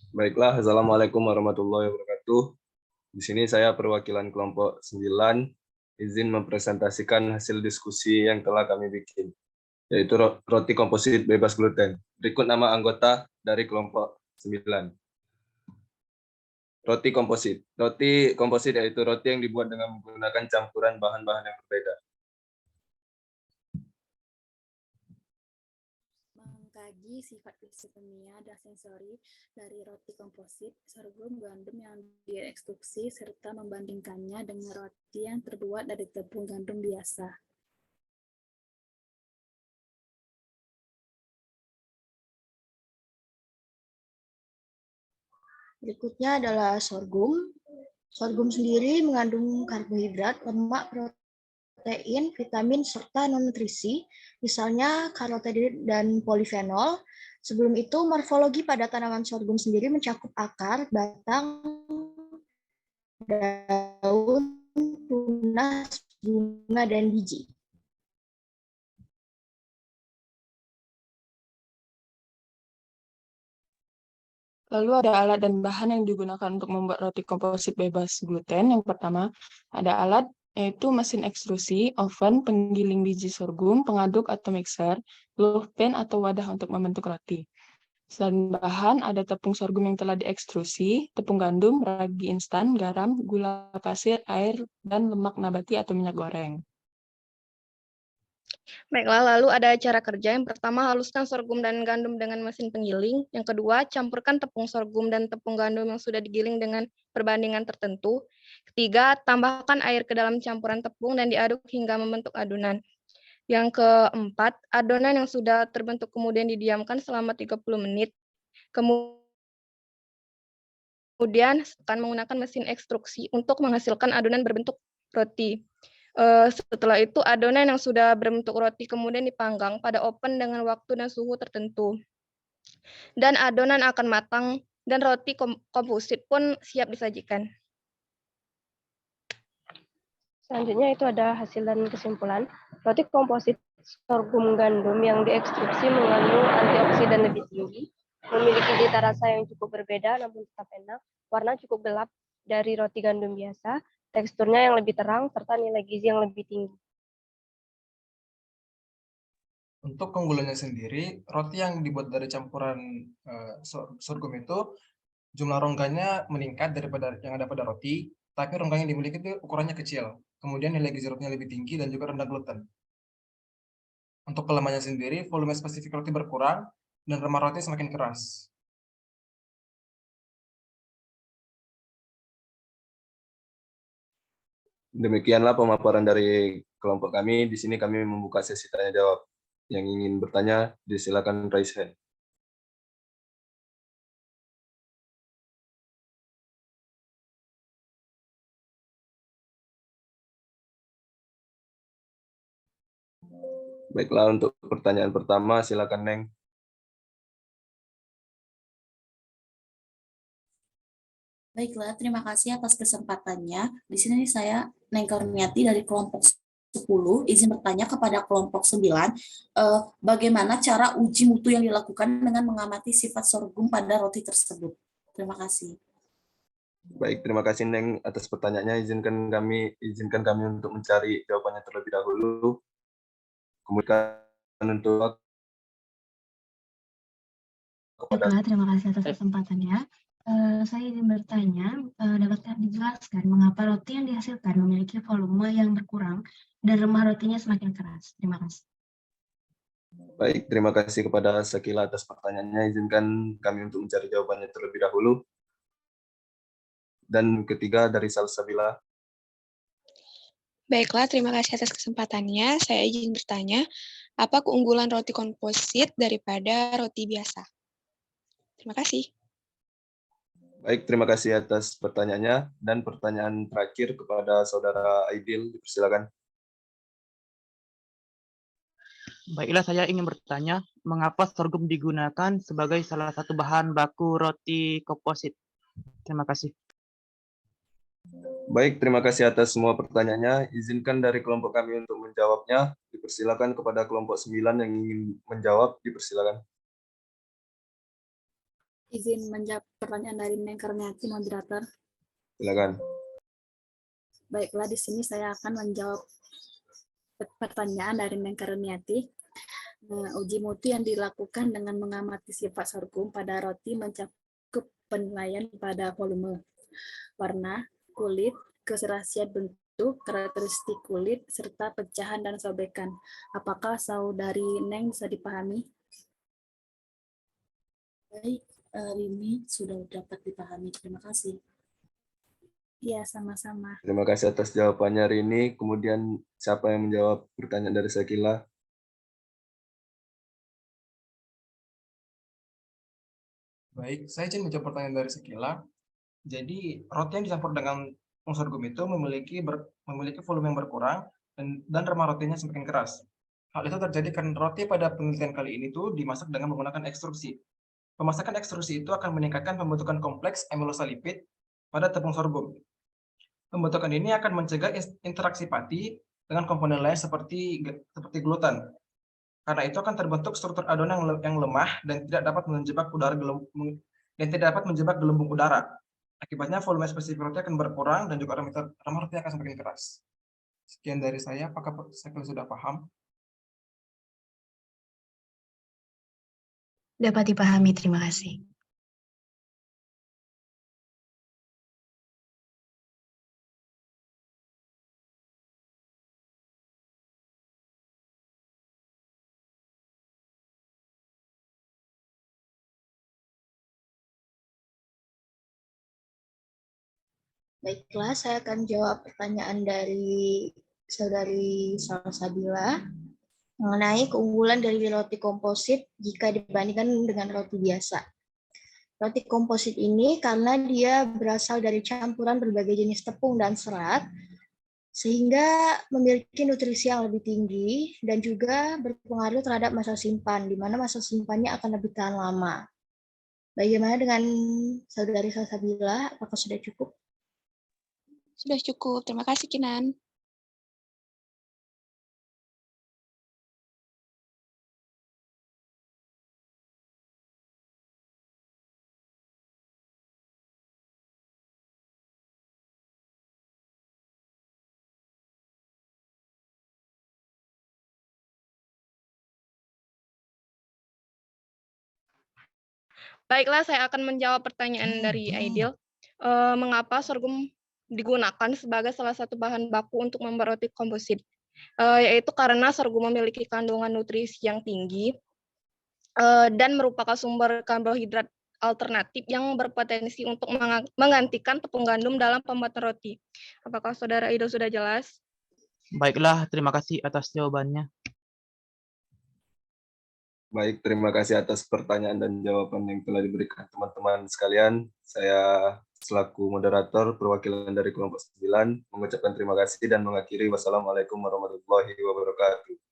Baiklah, Assalamualaikum warahmatullahi wabarakatuh. Di sini saya perwakilan kelompok 9 izin mempresentasikan hasil diskusi yang telah kami bikin, yaitu roti komposit bebas gluten. Berikut nama anggota dari kelompok 9. Roti komposit. Roti komposit yaitu roti yang dibuat dengan menggunakan campuran bahan-bahan yang berbeda. Mengkaji sifat fisik kimia dan sensori dari roti komposit, sorghum, gandum yang diekstruksi, serta membandingkannya dengan roti yang terbuat dari tepung gandum biasa. Berikutnya adalah sorghum. Sorghum sendiri mengandung karbohidrat, lemak, protein, vitamin, serta non-nutrisi, misalnya karotenoid dan polifenol. Sebelum itu, morfologi pada tanaman sorghum sendiri mencakup akar, batang, daun, tunas, bunga, dan biji. Lalu ada alat dan bahan yang digunakan untuk membuat roti komposit bebas gluten. Yang pertama, ada alat yaitu mesin ekstrusi, oven, penggiling biji sorghum, pengaduk atau mixer, loaf pan atau wadah untuk membentuk roti. Selain bahan, ada tepung sorghum yang telah diekstrusi, tepung gandum, ragi instan, garam, gula pasir, air, dan lemak nabati atau minyak goreng. Baiklah, lalu ada cara kerja. Yang pertama, haluskan sorghum dan gandum dengan mesin penggiling. Yang kedua, campurkan tepung sorghum dan tepung gandum yang sudah digiling dengan perbandingan tertentu. Ketiga, tambahkan air ke dalam campuran tepung dan diaduk hingga membentuk adonan. Yang keempat, adonan yang sudah terbentuk kemudian didiamkan selama 30 menit. Kemudian akan menggunakan mesin ekstruksi untuk menghasilkan adonan berbentuk roti. Setelah itu, adonan yang sudah berbentuk roti kemudian dipanggang pada oven dengan waktu dan suhu tertentu. Dan adonan akan matang dan roti komposit pun siap disajikan. Selanjutnya itu ada hasil dan kesimpulan. Roti komposit sorghum gandum yang diekstruksi mengandung antioksidan lebih tinggi, memiliki cita rasa yang cukup berbeda namun tetap enak, warna cukup gelap dari roti gandum biasa, teksturnya yang lebih terang, serta nilai gizi yang lebih tinggi. Untuk keunggulannya sendiri, roti yang dibuat dari campuran sorghum itu jumlah rongganya meningkat daripada yang ada pada roti, tapi rongga yang dimiliki itu ukurannya kecil. Kemudian nilai gizi rotinya lebih tinggi dan juga rendah gluten. Untuk kelemahannya sendiri, volume spesifik roti berkurang dan remah roti semakin keras. Demikianlah pemaparan dari kelompok kami. Di sini kami membuka sesi tanya jawab. Yang ingin bertanya, disilakan raise hand. Baiklah, untuk pertanyaan pertama, silakan Neng. Baiklah, terima kasih atas kesempatannya. Di sini saya Neng Kurniati dari kelompok 10, izin bertanya kepada kelompok 9, bagaimana cara uji mutu yang dilakukan dengan mengamati sifat sorghum pada roti tersebut. Terima kasih. Baik, terima kasih Neng atas pertanyaannya. Izinkan kami untuk mencari jawabannya terlebih dahulu. Kemudian untuk Baiklah, terima kasih atas kesempatannya. Saya izin bertanya, dapatkah dijelaskan mengapa roti yang dihasilkan memiliki volume yang berkurang dan remah rotinya semakin keras? Terima kasih. Baik, terima kasih kepada Sakila atas pertanyaannya. Izinkan kami untuk mencari jawabannya terlebih dahulu. Dan ketiga dari Salsabila. Baiklah, terima kasih atas kesempatannya. Saya izin bertanya, apa keunggulan roti komposit daripada roti biasa? Terima kasih. Baik, terima kasih atas pertanyaannya. Dan pertanyaan terakhir kepada Saudara Aidil, dipersilakan. Baiklah, saya ingin bertanya, mengapa sorghum digunakan sebagai salah satu bahan baku roti komposit? Terima kasih. Baik, terima kasih atas semua pertanyaannya. Izinkan dari kelompok kami untuk menjawabnya. Dipersilakan kepada kelompok 9 yang ingin menjawab, dipersilakan. Izin menjawab pertanyaan dari Neng Karniati, moderator. Silakan. Baiklah, di sini saya akan menjawab pertanyaan dari Neng Karniati. Uji mutu yang dilakukan dengan mengamati sifat sorghum pada roti mencakup penilaian pada volume, warna, kulit, keserasian bentuk, karakteristik kulit, serta pecahan dan sobekan. Apakah saudari Neng bisa dipahami? Baik, Rini sudah dapat dipahami. Terima kasih. Iya, sama-sama. Terima kasih atas jawabannya Rini. Kemudian siapa yang menjawab pertanyaan dari Sakila? Baik, saya izin menjawab pertanyaan dari Sekila. Jadi, roti yang dicampur dengan tepung sorghum itu memiliki volume yang berkurang dan remah rotinya semakin keras. Hal itu terjadi karena roti pada penelitian kali ini tuh dimasak dengan menggunakan ekstrusi. Pemasakan ekstrusi itu akan meningkatkan pembentukan kompleks aminosalipid pada tepung sorghum. Pembentukan ini akan mencegah interaksi pati dengan komponen lain seperti gluten. Karena itu akan terbentuk struktur adonan yang lemah dan tidak dapat menjebak gelembung udara. Akibatnya volume spesifik roti akan berkurang dan juga remah roti akan semakin keras. Sekian dari saya, apakah saya sudah paham? Dapat dipahami, terima kasih. Baiklah, saya akan jawab pertanyaan dari saudari Salsabila mengenai keunggulan dari roti komposit jika dibandingkan dengan roti biasa. Roti komposit ini karena dia berasal dari campuran berbagai jenis tepung dan serat, sehingga memiliki nutrisi yang lebih tinggi dan juga berpengaruh terhadap masa simpan, di mana masa simpannya akan lebih tahan lama. Bagaimana dengan saudari Salsabila? Apakah sudah cukup? Sudah cukup. Terima kasih, Kinan. Baiklah, saya akan menjawab pertanyaan dari Aidil. Mengapa sorghum digunakan sebagai salah satu bahan baku untuk membuat roti komposit? Yaitu karena sorghum memiliki kandungan nutrisi yang tinggi dan merupakan sumber karbohidrat alternatif yang berpotensi untuk menggantikan tepung gandum dalam pembuatan roti. Apakah saudara Aidil sudah jelas? Baiklah, terima kasih atas jawabannya. Baik, terima kasih atas pertanyaan dan jawaban yang telah diberikan teman-teman sekalian. Saya selaku moderator perwakilan dari kelompok 9 mengucapkan terima kasih dan mengakhiri. Wassalamualaikum warahmatullahi wabarakatuh.